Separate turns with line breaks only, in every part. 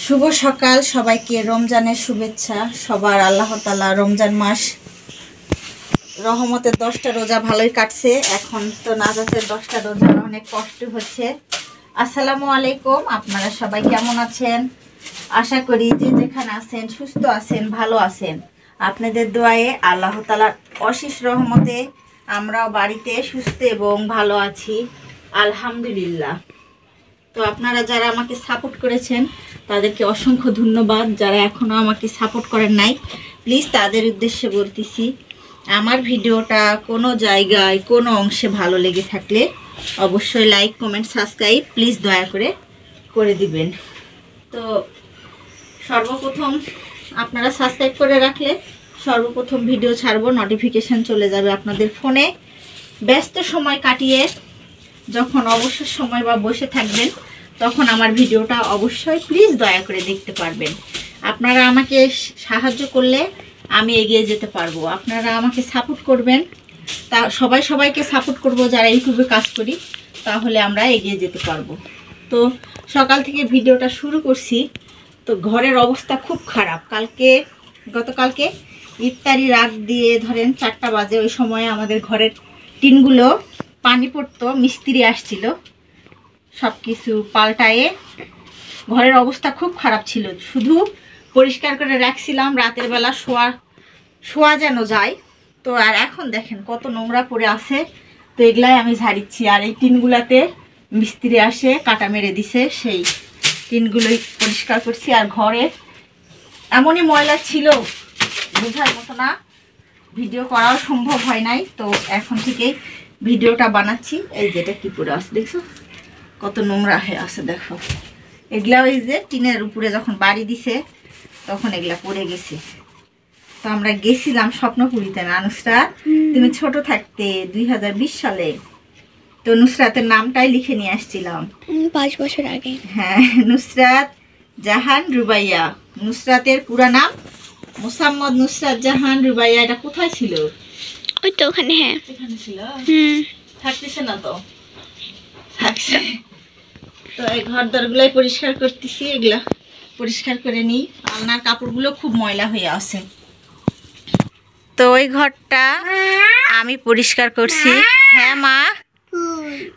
শুভ সকাল সবাইকে রমজানের শুভেচ্ছা। সবার আল্লাহ তাআলা রমজান মাস রহমতের 10টা রোজা ভালোই কাটছে। এখন তো নাজাতের 10টা রোজা অনেক কষ্ট হচ্ছে। আসসালামু আলাইকুম, আপনারা সবাই কেমন আছেন? আশা করি যে যেখানে আছেন সুস্থ আছেন, ভালো আছেন। আপনাদের দোয়ায়ে আল্লাহ তাআলার অশেষ রহমতে আমরাও বাড়িতে সুস্থ এবং ভালো আছি, আলহামদুলিল্লাহ। তো আপনারা যারা আমাকে সাপোর্ট করেছেন তাদেরকে অসংখ্য ধন্যবাদ। যারা এখনও আমাকে সাপোর্ট করেন নাই, প্লিজ তাদের উদ্দেশ্যে বলতেছি, আমার ভিডিওটা কোনো জায়গায় কোনো অংশে ভালো লেগে থাকলে অবশ্যই লাইক, কমেন্ট, সাবস্ক্রাইব প্লিজ দয়া করে দিবেন। তো সর্বপ্রথম আপনারা সাবস্ক্রাইব করে রাখলে সর্বপ্রথম ভিডিও ছাড়বো নোটিফিকেশান চলে যাবে আপনাদের ফোনে। ব্যস্ত সময় কাটিয়ে যখন অবসর সময় বা বসে থাকবেন তখন আমার ভিডিওটা অবশ্যই প্লিজ দয়া করে দেখতে পারবেন। আপনারা আমাকে সাহায্য করলে আমি এগিয়ে যেতে পারবো। আপনারা আমাকে সাপোর্ট করবেন, তা সবাইকে সাপোর্ট করব যারা ইউটিউবে কাজ করি, তাহলে আমরা এগিয়ে যেতে পারবো। তো সকাল থেকে ভিডিওটা শুরু করছি। তো ঘরের অবস্থা খুব খারাপ। গতকালকে ইফতারি রাত দিয়ে ধরেন 4টা বাজে, ওই সময় আমাদের ঘরের টিনগুলো পানি পড়তো, মিস্ত্রি আসছিল, সব কিছু পাল্টায়ে ঘরের অবস্থা খুব খারাপ ছিল। শুধু পরিষ্কার করে রাখছিলাম রাতের বেলা শোয়া যেন যায়। তো আর এখন দেখেন কত নোংরা পড়ে আছে। তো এগুলাই আমি ঝাড়িচ্ছি। আর এই টিনগুলাতে মিস্ত্রি আসে কাটা মেরে দিছে, সেই টিনগুলোই পরিষ্কার করছি। আর ঘরে এমনই ময়লা ছিল বোঝার মতো না, ভিডিও করাও সম্ভব হয় নাই। তো এখন থেকেই ভিডিওটা বানাচ্ছি। এই যেটা কি পরে আছে দেখছো, কত নোংরা হয়ে আছে দেখো। এগুলা ওই যে টিনের উপরে যখন বাড়ি দিছে তখন এগুলা পড়ে গেছে। তো আমরা গেছিলাম স্বপ্নপুরীতে না নুসরাত, তুমি ছোট থাকতে 2020 সালে। তো নুসরাতের নামটাই লিখে নিয়ে আসছিলাম
5 বছর আগে।
হ্যাঁ, নুসরাত জাহান রুবাইয়া। নুসরাতের পুরা নাম মোসাম্মদ নুসরাত জাহান রুবাইয়া। এটা কোথায় ছিল?
ওই তো ওখানে। হ্যাঁ,
এখানে ছিল। থাকতেছে না তো, থাকছে। তো এই ঘর দরগুলাই পরিষ্কার করতেছি, এগুলা পরিষ্কার করে নিই। আলনার কাপড়গুলো খুব ময়লা হয়ে আছে। তো ওই ঘরটা আমি পরিষ্কার করছি। হ্যাঁ মা,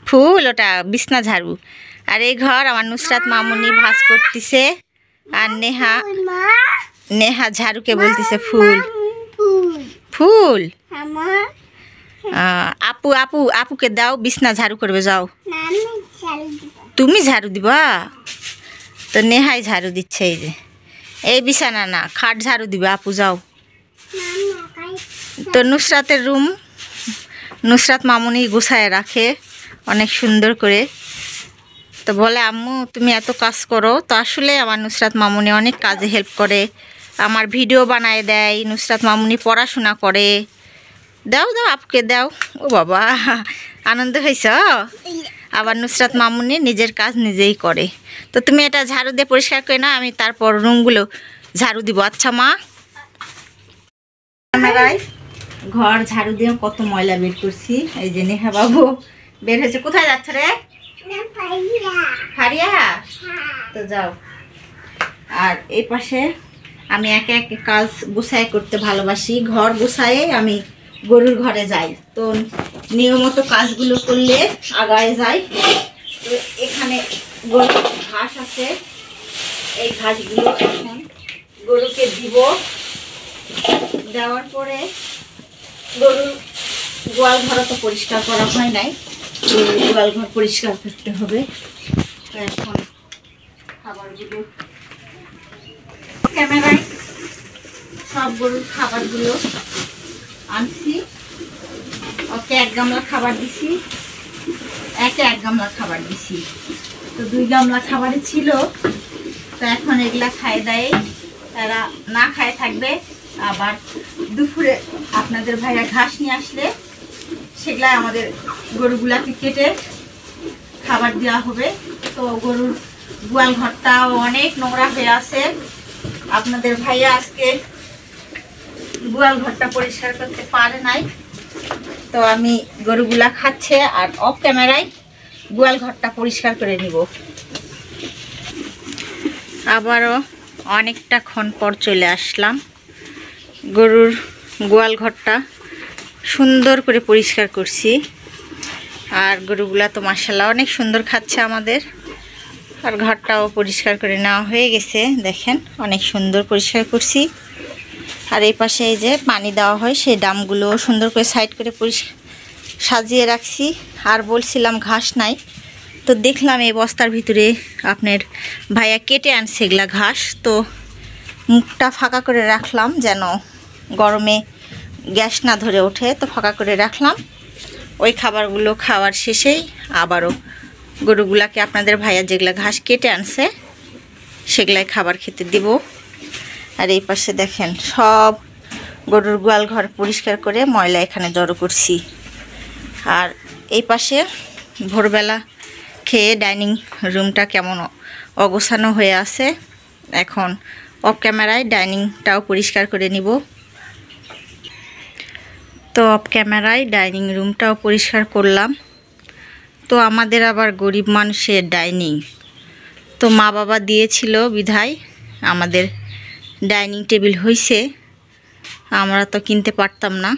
ফুল ওটা বিছনা ঝাড়ু। আর এই ঘর আমার নুসরাত মামুনি ভাঁজ করতেছে। আর নেহা ঝাড়ুকে বলতেছে ফুল ফুল। আপু আপু আপুকে দাও, বিছনা ঝাড়ু করবে, যাও। তুমি ঝাড়ু দিবা? তো নেহাই ঝাড়ু দিচ্ছে। এই যে এই বিছানা না, খাট ঝাড়ু দিবে, আপু যাও। তো নুসরাতের রুম নুসরাত মামুনি গুছায় রাখে অনেক সুন্দর করে। তো বলে আম্মু তুমি এত কাজ করো। তো আসলে আমার নুসরাত মামুনি অনেক কাজে হেল্প করে, আমার ভিডিও বানায় দেয়, নুসরাত মামুনি পড়াশোনা করে। দাও দাও আপুকে দাও। ও বাবা, আনন্দ হয়েছ? আবার নুসরাত মামুনি নিজের কাজ নিজেই করে। তো তুমি এটা ঝাড়ু দিয়ে পরিষ্কার করে না, আমি তারপর রুমগুলো ঝাড়ু দিব। আচ্ছা মা। ঘর ঝাড়ু দিয়ে কত ময়লা বের করছি। এই যে নেহা বাবু বের হয়েছে। কোথায় যাচ্ছ রে? ফারিয়া। তো যাও। আর এই পাশে আমি একে একে কাজ গুছাই করতে ভালোবাসি। ঘর গুছায়ে আমি গরুর ঘরে যাই। তো নিয়মিত কাজগুলো করলে আগায় যাই। তো এখানে গরুর ঘাস আছে, এই ঘাসগুলো এখন গরুকে দিব। দেওয়ার পরে গরুর গোয়াল ঘর তো পরিষ্কার করা হয় নাই, গোয়াল ঘর পরিষ্কার করতে হবে। তো এখন খাবারগুলো ক্যামেরায় সব গরুর খাবারগুলো আনছি। ওকে 1 গামলা খাবার দিছি, একে 1 গামলা খাবার দিছি। তো 2 গামলা খাবারই ছিল। তো এখন এগুলা খায় দেয়, তারা না খায় থাকবে। আবার দুপুরে আপনাদের ভাইয়া ঘাস নিয়ে আসলে সেগুলা আমাদের গরুগুলাকে কেটে খাবার দেওয়া হবে। তো গরুর গোয়াল ঘরটাও অনেক নোংরা হয়ে আছে। আপনাদের ভাইয়া আজকে গোয়াল ঘরটা পরিষ্কার করতে পারে নাই। তো আমি গরুগুলা খাচ্ছে আর অফ ক্যামেরায় গোয়াল ঘরটা পরিষ্কার করে নিব। আবারও অনেকটাক্ষণ পর চলে আসলাম। গরুর গোয়াল ঘরটা সুন্দর করে পরিষ্কার করছি। আর গরুগুলা তো মাশাআল্লাহ অনেক সুন্দর খাচ্ছে আমাদের। আর ঘরটাও পরিষ্কার করে নেওয়া হয়ে গেছে, দেখেন অনেক সুন্দর পরিষ্কার করছি। আর এই পাশে এই যে পানি দেওয়া হয় সেই ড্রামগুলো সুন্দর করে সাইড করে সাজিয়ে রাখছি। আর বলছিলাম ঘাস নাই, তো দেখলাম এই বস্তার ভিতরে আপনার ভাইয়া কেটে আনছে এগুলা ঘাস। তো মুখটা ফাঁকা করে রাখলাম যেন গরমে গ্যাস না ধরে ওঠে, তো ফাঁকা করে রাখলাম। ওই খাবারগুলো খাওয়ার শেষেই আবারও গরুগুলাকে আপনাদের ভাইয়া যেগুলা ঘাস কেটে আনছে সেগুলাই খাবার খেতে দিব। আর এই পাশে দেখেন সব গরুর গোয়াল ঘর পরিষ্কার করে ময়লা এখানে জড়ো করছি। আর এই পাশে ভোরবেলা খেয়ে ডাইনিং রুমটা কেমন অগোছানো হয়ে আছে, এখন অফ ক্যামেরায় ডাইনিংটাও পরিষ্কার করে নিব। তো অফ ক্যামেরায় ডাইনিং রুমটাও পরিষ্কার করলাম। তো আমাদের আবার গরিব মানুষের ডাইনিং, তো মা বাবা দিয়েছিল বিধায় আমাদের ডাইনিং টেবিল হয়েছে, আমরা তো কিনতে পারতাম না।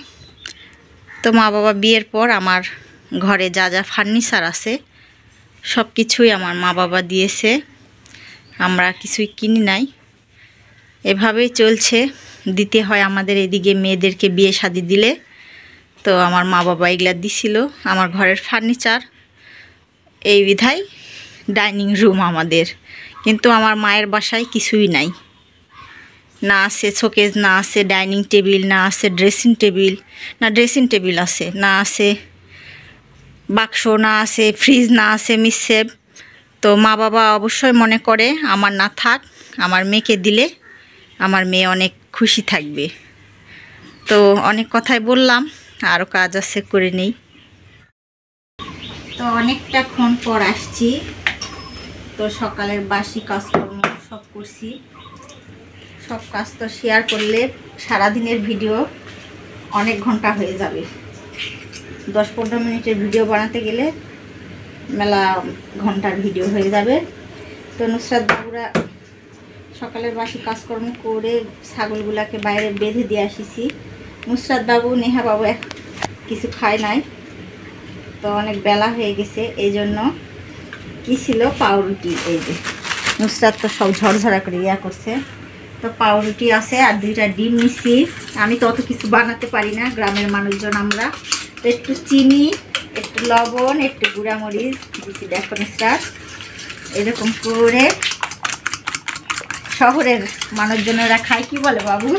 তো মা বাবা বিয়ের পর আমার ঘরে যা যা ফার্নিচার আছে সব কিছুই আমার মা বাবা দিয়েছে, আমরা কিছুই কিনি নাই। এভাবেই চলছে, দিতে হয় আমাদের এদিকে মেয়েদেরকে বিয়ে শাদি দিলে। তো আমার মা বাবা এগুলা দিছিল আমার ঘরের ফার্নিচার, এই বিধায় ডাইনিং রুম আমাদের। কিন্তু আমার মায়ের বাসায় কিছুই নাই, না আছে শোকেস, না আছে ডাইনিং টেবিল, না আছে ড্রেসিং টেবিল, না ড্রেসিং টেবিল আছে, না আছে বাক্স, না আছে ফ্রিজ, না আছে মিক্সেপ। তো মা বাবা অবশ্যই মনে করে আমার না থাক, আমার মেয়েকে দিলে আমার মেয়ে অনেক খুশি থাকবে। তো অনেক কথাই বললাম, আরও কাজ আছে করে নেই। তো অনেকটাক্ষণ পর আসছি, তো সকালের বাসি কাজকর্ম সব করছি। সব কাজ তো শেয়ার করলে সারাদিনের ভিডিও অনেক ঘন্টা হয়ে যাবে, 10-15 মিনিটের ভিডিও বানাতে গেলে মেলা ঘন্টার ভিডিও হয়ে যাবে। তো নুসরাত বাবুরা সকালের বাসি কাজকর্ম করে ছাগলগুলাকে বাইরে বেঁধে দিয়ে আসিছি। নুসরাত বাবু নেহা বাবু কিছু খায় নাই, তো অনেক বেলা হয়ে গেছে, এই জন্য কী ছিল পাউরুটি। এই যে নুসরাত তো সব ঝরঝরা করে ইয়া করছে, তো পাউরুটি আছে আর 2টা ডিম নিছি। আমি তো অত কিছু বানাতে পারি না, গ্রামের মানুষজন আমরা। তো একটু চিনি, একটু লবণ, একটু গুঁড়ামরিচ দিচ্ছি। দেখো নুসরাত এরকম করে, শহরের মানুষজনেরা খায় কি বলে বাবু?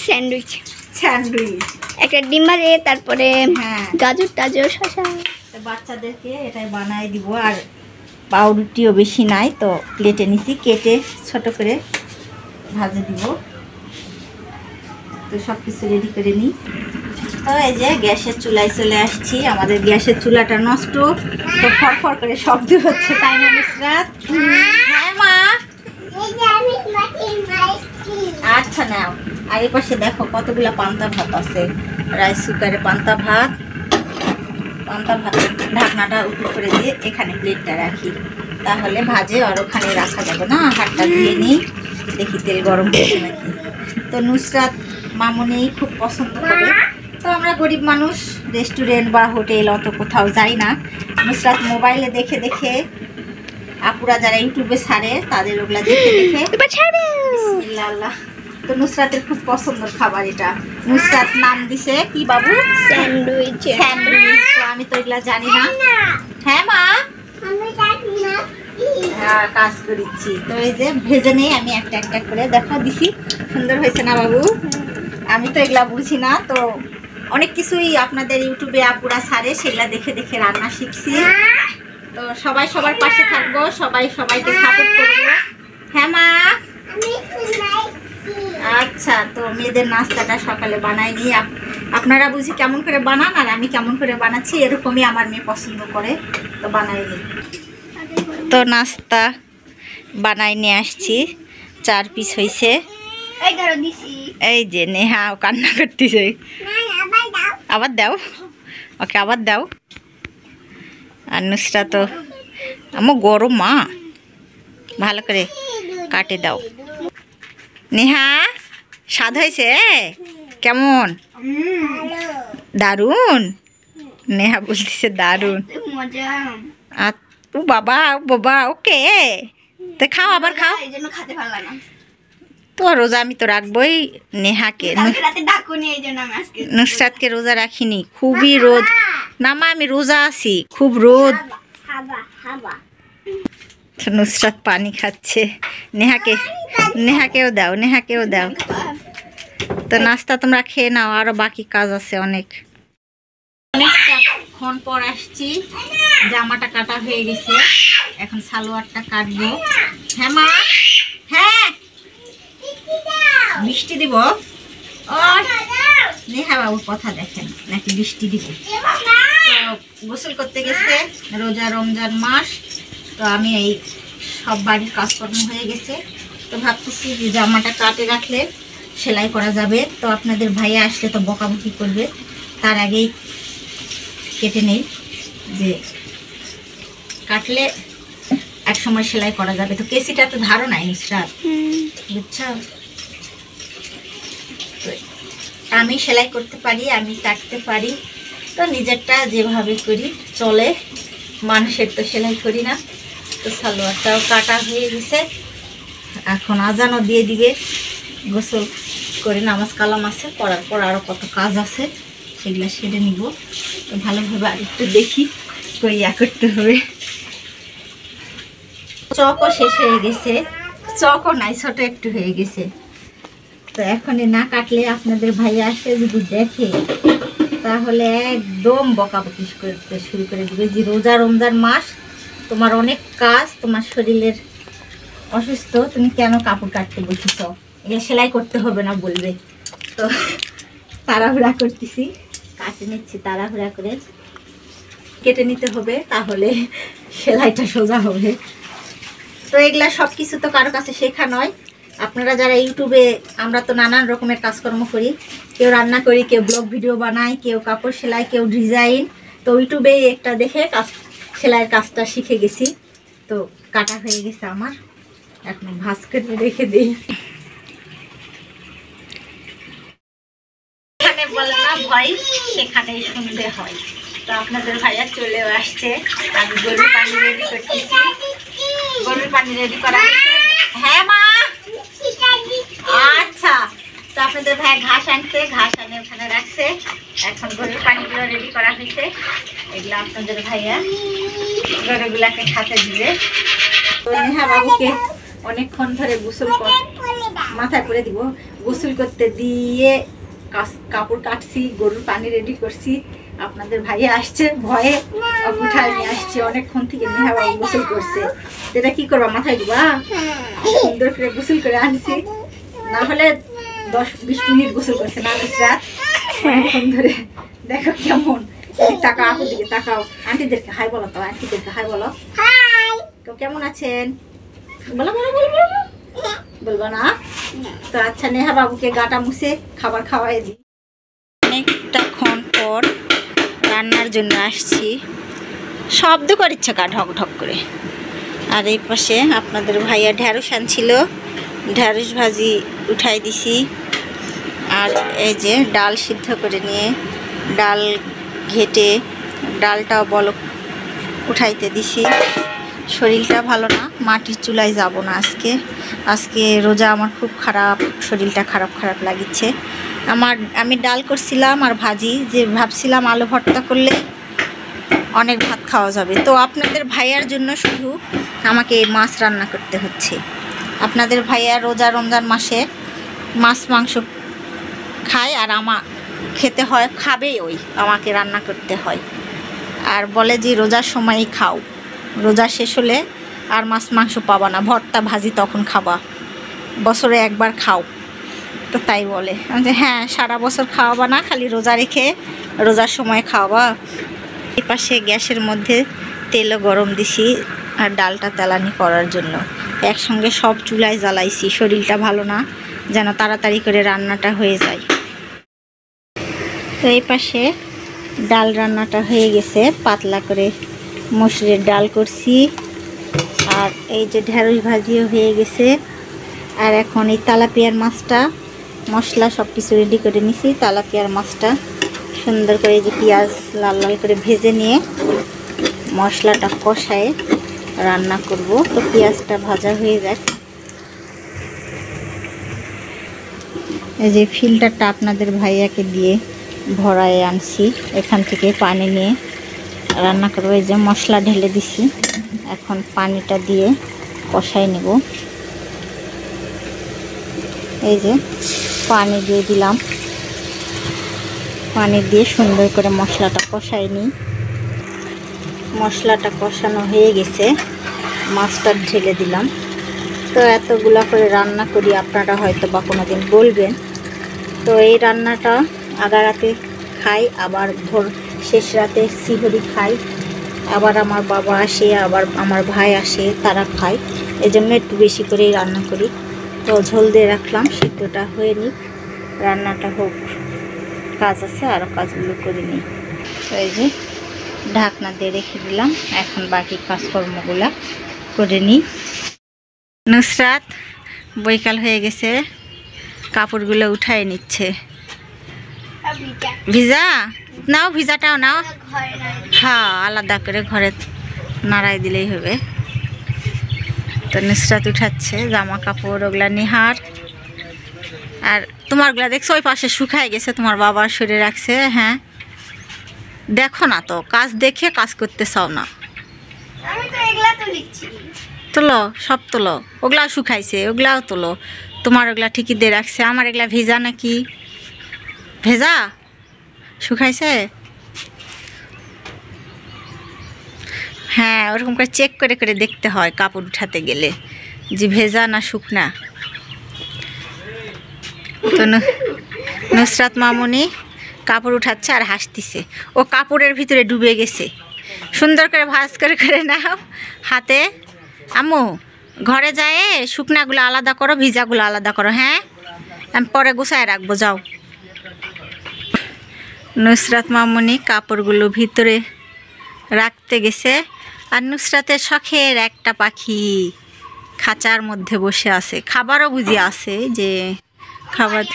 স্যান্ডউইচ।
স্যান্ডউইচ,
একটা ডিম মারে, তারপরে
হ্যাঁ
গাজর টাজর শসা।
বাচ্চাদেরকে এটাই বানাই দিব। আর পাউরুটিও বেশি নাই, তো প্লেটে নিছি, কেটে ছোট করে ভাজে দিব। তো সব কিছু রেডি করে নিই। তো এই যে গ্যাসের চুলায় চলে আসছি। আমাদের গ্যাসের চুলাটা নষ্ট, তো ফরফর করে শব্দ হচ্ছে, তাই না নুসরাত? হ্যাঁ মা, আচ্ছা নাও। আর এই পাশে দেখো কতগুলা পান্তা ভাত আছে, রাইস কুকারে পান্তা ভাত। পান্তা ভাতের ঢাকনাটা উপর করে দিয়ে এখানে প্লেটটা রাখি, তাহলে ভাজে আর ওখানে রাখা যাবে না। হাতটা ধুয়ে নিই, দেখি তেল গরম হচ্ছে নাকি। তো নুসরাত মামুনি খুব পছন্দ করে। তো আমরা গরিব মানুষ, রেস্টুরেন্ট বা হোটেল অত কোথাও যাই না। নুসরাত মোবাইলে দেখে দেখে, আপুরা যারা ইউটিউবে ছাড়ে তাদের ওগুলা দেখে দেখে বিসমিল্লাহ আল্লাহ। তো নুসরাতের খুব পছন্দের খাবার এটা। নুসরাত নাম দিছে কি বাবু?
স্যান্ডউইচ।
স্যান্ডউইচ। তো আমি তো এগুলা জানি না। হ্যাঁ মা, হ্যাঁ কাজ করিচ্ছি। তো এই যে ভেজে নেই আমি একটা একটা করে, দেখা দিছি সুন্দর হয়েছে না বাবু? আমি তো এগুলা বুঝি না, তো অনেক কিছুই আপনাদের ইউটিউবে আপুরা ছাড়ে, সেগুলা দেখে দেখে রান্না শিখছি। তো সবাই সবার পাশে থাকবো, সবাই সবাইকে সাপোর্ট করবো। হ্যাঁ মা, আচ্ছা। তো মেয়েদের নাস্তাটা সকালে বানাই নি, আপনারা বুঝি কেমন করে বানান আর আমি কেমন করে বানাচ্ছি, এরকমই আমার মেয়ে পছন্দ করে, তো বানাই নি। তো নাস্তা বানাই নিয়ে আসছি, 4 পিস হয়েছে। এই যে নেহা কান্না করতেছে, আবার দাও ওকে, আবার দাও। আর নুসরা তো আমার গরম মা, ভালো করে কাটে দাও। নেহা স্বাদ হয়েছে কেমন? দারুন। নেহা বলতেছে দারুন।
মজা।
আর ও বাবা ও বাবা ওকে তো খাও, আবার খাও।
এই জন্য খেতে ভালো লাগে না।
তো রোজা আমি তো রাখবই। নেহাকে
কালকে রাতে ডাকুনি, এই জন্য আমি আজকে
নুসরাতকে রোজা রাখিনি, খুবই রোদ। না মা আমি রোজা আছি, খুব রোদ। তো নুসরাত পানি খাচ্ছে। নেহাকেও দাও, নেহাকেও দাও। তো নাস্তা তোমরা খেয়ে নাও, আরো বাকি কাজ আছে অনেক। অনেকক্ষণ পর আসছি, জামাটা কাটা হয়ে গেছে, এখন সালোয়ারটা কাটবো। হ্যাঁ মা, হ্যাঁ বৃষ্টি দিব। নেহা বাবুর কথা দেখেন নাকি বৃষ্টি দিব। তো গোসল করতে গেছে, রোজা রমজান মাস। তো আমি এই সব বাড়ির কাজকর্ম হয়ে গেছে, তো ভাবতেছি যে জামাটা কাটে রাখলে সেলাই করা যাবে। তো আপনাদের ভাইয়া আসলে তো বকাবকি করবে, তার আগেই কেটে নেই, যে কাটলে এক সময় সেলাই করা যাবে। তো কেসিটা তো ধারো নাই নুসরাত, বুঝছো? তো আমি সেলাই করতে পারি, আমি কাটতে পারি, তো নিজেরটা যেভাবে করি চলে, মানুষের তো সেলাই করি না। তো সালোয়ারটাও কাটা হয়ে গেছে, এখন আজানও দিয়ে দিবে। গোসল করে নামাজ কালাম আছে, করার পর আরও কত কাজ আছে, সেগুলো সেরে নিব। তো ভালোভাবে আর একটু দেখি করিয়া করতে হবে। চকও শেষ হয়ে গেছে, চকও নাই, ছোট একটু হয়ে গেছে। তো এখন না কাটলে আপনাদের ভাইয়া আসে যদি দেখে, তাহলে একদম বকাবকি করতে শুরু করে দিবে যে রোজা রমজান মাস, তোমার অনেক কাজ, তোমার শরীরের অসুস্থ, তুমি কেন কাপড় কাটতে বসেছ, এগুলো সেলাই করতে হবে না বলবে। তো তাড়াহুড়া করতেছি, কাটে নিচ্ছি তাড়াহুড়া করে, কেটে নিতে হবে, তাহলে সেলাইটা সোজা হবে। তো এগুলা সব কিছু তো কারো কাছে শেখা নয়। আপনারা যারা ইউটিউবে, আমরা তো নানান রকমের কাজকর্ম করি, কেউ রান্না করি, কেউ ব্লগ ভিডিও বানায়, কেউ কাপড় সেলাই, কেউ ডিজাইন। তো ইউটিউবে একটা দেখে সেলাইয়ের কাজটা শিখে গেছি। তো কাটা হয়ে গেছে আমার, এখন ভাঁজ করে রেখে দিই। এখানে বলে না ভয়, সেখানেই শুনতে হয়। তো আপনাদের ভাইয়া চলেও আসছে, আমি গরুর পানি রেডি করতেছি। গরুর পানি রেডি করা হয়েছে। হ্যাঁ মা, আচ্ছা। তো আপনাদের ভাইয়া ঘাস আনছে, ঘাস আনে ওখানে রাখছে, এখন গরুর পানিগুলো রেডি করা হয়েছে। এগুলো আপনাদের ভাইয়া গরুগুলাকে খাতে দিবে। তো নেহা বাবুকে অনেকক্ষণ ধরে গোসল মাথায় করে দিব, গোসল করতে দিয়ে কাপড় কাটছি, গরুর পানি রেডি করছি। আপনাদের ভাইয়া আসছে, ভয়ে উঠায় নিয়ে আসছে, অনেকক্ষণ থেকে নেহা বাবু গোসল করছে। এটা কি করবা, মাথায় দিবা? সুন্দর করে গোসল করে আনছি, না হলে 10-20 মিনিট গোসল করছে না নুসরাত, অনেকক্ষণ ধরে। দেখো কেমন, তাকাও আপুর দিকে, তাকাও। আন্টিদেরকে হাই বলো, তো আন্টিদেরকে হাই বলো। তো কেমন আছেন বলো, বলো বলো বলো, বলবো না? তো আচ্ছা, নেহা বাবুকে গাটা মুছে খাবার খাওয়াই দিই। অনেকটাক্ষণ পর রান্নার জন্য আসছি, শব্দ করিচ্ছে কা ঢক ঢক করে। আর এই পাশে আপনাদের ভাইয়া ঢ্যাঁড়স আনছিল, ঢ্যাঁড়স ভাজি উঠাই দিছি। আর এই যে ডাল সিদ্ধ করে নিয়ে, ডাল ঘেটে ডালটাও বলক উঠাইতে দিছি। শরীরটা ভালো না, মাটির চুলায় যাব না আজকে। আজকে রোজা আমার খুব খারাপ, শরীরটা খারাপ খারাপ লাগিচ্ছে আমি ডাল করছিলাম আর ভাজি, যে ভাবছিলাম আলু ভর্তা করলে অনেক ভাত খাওয়া যাবে। তো আপনাদের ভাইয়ার জন্য শুধু আমাকে মাছ রান্না করতে হচ্ছে। আপনাদের ভাইয়া রোজা রমজান মাসে মাছ মাংস খায়, আর আমার খেতে হয়, খাবেই, ওই আমাকে রান্না করতে হয়। আর বলে যে রোজার সময়ই খাও, রোজা শেষ হলে আর মাছ মাংস পাবা না, ভর্তা ভাজি তখন খাবা, বছরে একবার খাও। তো তাই বলে যে হ্যাঁ, সারা বছর খাওয়াবা না, খালি রোজা রেখে রোজার সময় খাওয়াবা। এই পাশে গ্যাসের মধ্যে তেলও গরম দিছি, আর ডালটা তেলানি করার জন্য একসঙ্গে সব চুলায় জ্বালাইছি। শরীরটা ভালো না, যেন তাড়াতাড়ি করে রান্নাটা হয়ে যায়। তো এই পাশে ডাল রান্নাটা হয়ে গেছে, পাতলা করে মসুরের ডাল করছি। আর এই যে ঢেঁড়স ভাজিও হয়ে গেছে, আর এখন এই তেলাপিয়ার মাছটা মশলা সব কিছু রেডি করে নিছি। তেলাপিয়ার মাছটা সুন্দর করে যে পেঁয়াজ লাল লাল করে ভেজে নিয়ে মশলাটা কষায় রান্না করব। তো পেঁয়াজটা ভাজা হয়ে যাক। এই যে ফিল্টারটা আপনাদের ভাইয়াকে দিয়ে ভরায় আনছি, এখান থেকে পানি নিয়ে রান্না করবো। এই যে মশলা ঢেলে দিছি, এখন পানিটা দিয়ে কষাই নেব। এই যে পানি দিয়ে দিলাম, পানি দিয়ে সুন্দর করে মশলাটা কষাই নিই। মশলাটা কষানো হয়ে গেছে, মাছটা ঢেলে দিলাম। তো এতগুলা করে রান্না করি, আপনারা হয়তো বা কোনো দিন বলবেন। তো এই রান্নাটা আগা রাতে খাই, আবার ভোর শেষ রাতে সিহরি খাই, আবার আমার বাবা আসে, আবার আমার ভাই আসে, তারা খায়। এই জন্য একটু বেশি করেই রান্না করি। তো ঝোল দিয়ে রাখলাম, সিদ্ধটা হয়ে নিই, রান্নাটা হোক। কাজ আছে, আরও কাজগুলো করে নিই। তো এই যে ঢাকনা দিয়ে রেখে দিলাম, এখন বাকি কাজকর্মগুলা করে নিই। নুসরাত বৈকাল হয়ে গেছে, কাপড়গুলো উঠায় নিচ্ছে। ভিজা নাও, ভিজাটাও নাও। হ্যাঁ, আলাদা করে ঘরে নাড়াই দিলেই হবে। তো নুসরাত উঠাচ্ছে জামা কাপড়, ওগুলা নিহার। আর তোমারগুলা দেখছো ওই পাশে শুকায় গেছে, তোমার বাবার শরীরে রাখছে। হ্যাঁ, দেখো না তো, কাজ দেখে কাজ করতে চাও না। তোলো, সব তোলো। ওগুলাও শুকাইছে, ওগুলাও তোলো। তোমার ওগুলা ঠিকই দিয়ে রাখছে, আমার এগুলা ভেজা নাকি? ভেজা শুকাইছে? হ্যাঁ, ওরকম করে চেক করে করে দেখতে হয় কাপড় উঠাতে গেলে, যে ভেজা না শুকনা। তো নুসরাত মামুনি কাপড় উঠাচ্ছে আর হাসতিছে। ও কাপড়ের ভিতরে ডুবে গেছে। সুন্দর করে ভাঁজ করে করে নাও হাতে। আম্মু ঘরে যায় শুকনাগুলো আলাদা করো, ভিজাগুলো আলাদা করো। হ্যাঁ, আমি পরে গুছায় রাখবো, যাও। নুসরাত মামুনি কাপড়গুলো ভিতরে রাখতে গেছে। আর নুসরাতের শখের একটা পাখি খাঁচার মধ্যে বসে আছে, খাবারও বুঝি আছে। যে খাবার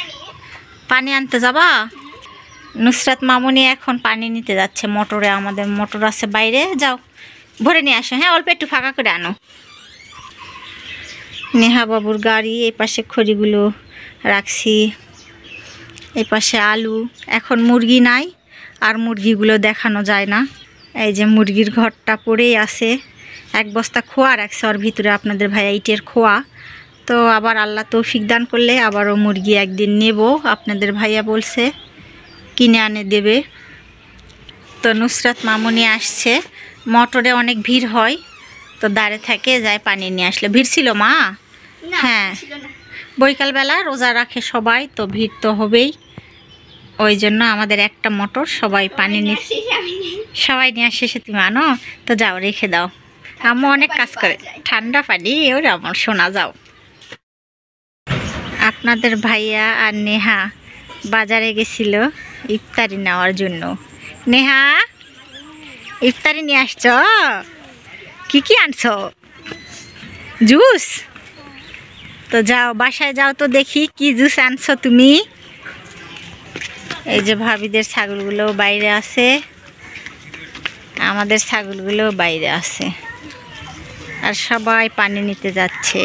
পানি আনতে যাবা? নুসরাত মামুনি এখন পানি নিতে যাচ্ছে মোটরে, আমাদের মোটর আছে বাইরে। যাও ভরে নিয়ে আসো। হ্যাঁ, অল্প একটু ফাঁকা করে আনো। নেহা বাবুর গাড়ি, এই পাশে খড়িগুলো রাখছি, এই পাশে আলু। এখন মুরগি নাই, আর মুরগিগুলো দেখানো যায় না। এই যে মুরগির ঘরটা পড়েই আছে, এক বস্তা খোয়া রাখছে ওর ভিতরে আপনাদের ভাইয়া, ইটের খোয়া। তো আবার আল্লাহ তৌফিক দান করলে আবারও মুরগি একদিন নেব, আপনাদের ভাইয়া বলছে কিনে আনে দেবে। তো নুসরাত মামুনি আসছে, মোটরে অনেক ভিড় হয়, তো দাঁড়ে থাকে, যায় পানি নিয়ে আসলে। ভিড় ছিল মা? হ্যাঁ, বৈকালবেলা রোজা রাখে সবাই, তো ভিড় তো হবেই। ওই জন্য আমাদের একটা মোটর, সবাই পানি নিয়ে, সবাই নিয়ে শেষে তুমি আনো। তো যাও, রেখে দাও। আম্মু অনেক কাজ করে, ঠান্ডা পানি। ওরে আমার শোনা, যাও। আপনাদের ভাইয়া আর নেহা বাজারে গেছিল ইফতারি নেওয়ার জন্য। নেহা, ইফতারি নিয়ে আসছ? কি কি আনছো? জুস? তো যাও বাসায় যাও, তো দেখি কি জুস আনছো তুমি। এই যে ভাবিদের ছাগলগুলো বাইরে আছে, আমাদের ছাগলগুলো বাইরে আছে, আর সবাই পানি নিতে যাচ্ছে।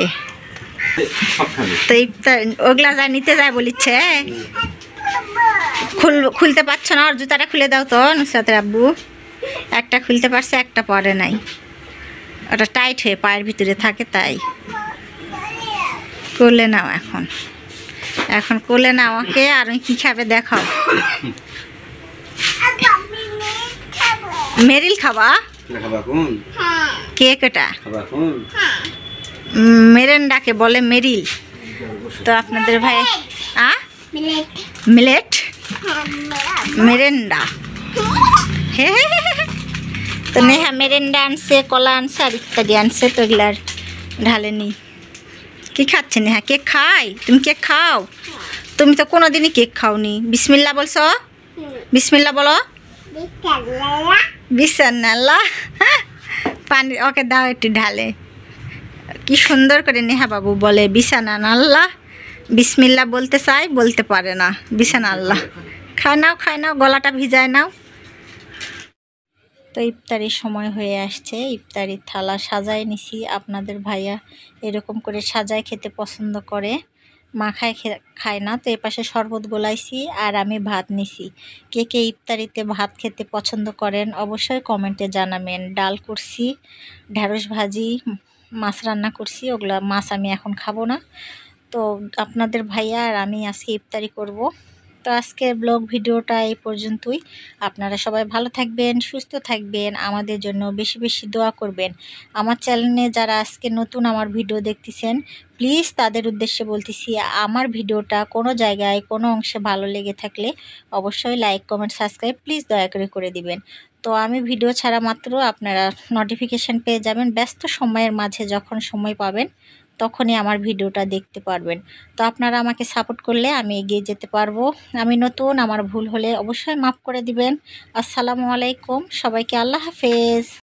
তো ইফতার ওগুলা যা নিতে যায় বলিচ্ছে, খুলতে পারছো না? ওর জুতাটা খুলে দাও তো নুসরাতের আব্বু। একটা খুলতে পারছে, একটা পরে নাই, ওটা টাইট হয়ে পায়ের ভিতরে থাকে, তাই কোলে নাও। এখন এখন কোলে নাও ওকে। আর কি খাবে দেখাও। মেরিল খাবা? কেক এটা মেরেন্ডাকে বলে মেরিল। তো আপনাদের ভাই মিলেট মেরেন্ডা। হে, তো নেহা মেরেন্ডা আনছে, কলা আনছে, আর ইত্যাদি আনছে। তো এগুলার ঢালেনি। কি খাচ্ছে নেহা? কেক খাই? তুমি কেক খাও? তুমি তো কোনোদিনই কেক খাওনি। বিসমিল্লা বলছো? বিসমিল্লা বলো। বিসমিল্লাহ। পানি ওকে দাও একটু ঢালে, কি সুন্দর করে নেহা বাবু বলে বিছানা আল্লাহ, বিসমিল্লাহ বলতে চাই বলতে পারে না। বিছানা আল্লাহ, খায় নাও গলাটা ভিজায় নাও। তো ইফতারির সময় হয়ে আসছে, ইফতারির থালা সাজায় নিছি। আপনাদের ভাইয়া এরকম করে সাজায় খেতে পছন্দ করে, মা খায় না। তো এপাশে শরবত গোলাইছি আর আমি ভাত নিছি। কে কে ইফতারিতে ভাত খেতে পছন্দ করেন অবশ্যই কমেন্টে জানাবেন। ডাল করছি, ঢেঁড়স ভাজি, মাছ রান্না করছি। ওগুলা মাছ আমি এখন খাবো না। তো আপনাদের ভাইয়া আর আমি আজকে ইফতারি করব। তো আজকের ব্লগ ভিডিওটা এই পর্যন্তই। আপনারা সবাই ভালো থাকবেন, সুস্থ থাকবেন, আমাদের জন্য বেশি বেশি দোয়া করবেন। আমার চ্যানেলে যারা আজকে নতুন আমার ভিডিও দেখতেছেন, প্লিজ তাদের উদ্দেশ্যে বলতেছি, আমার ভিডিওটা কোনো জায়গায় কোনো অংশে ভালো লেগে থাকলে অবশ্যই লাইক কমেন্ট সাবস্ক্রাইব প্লিজ দয়া করে দিবেন। তো আমি ভিডিও ছাড়া মাত্র আপনারা নোটিফিকেশান পেয়ে যাবেন। ব্যস্ত সময়ের মাঝে যখন সময় পাবেন তখনই আমার ভিডিওটা দেখতে পারবেন। তো আপনারা আমাকে সাপোর্ট করলে আমি এগিয়ে যেতে পারবো। আমি নতুন, আমার ভুল হলে অবশ্যই মাফ করে দিবেন। আসসালামু আলাইকুম, সবাইকে আল্লাহ হাফেজ।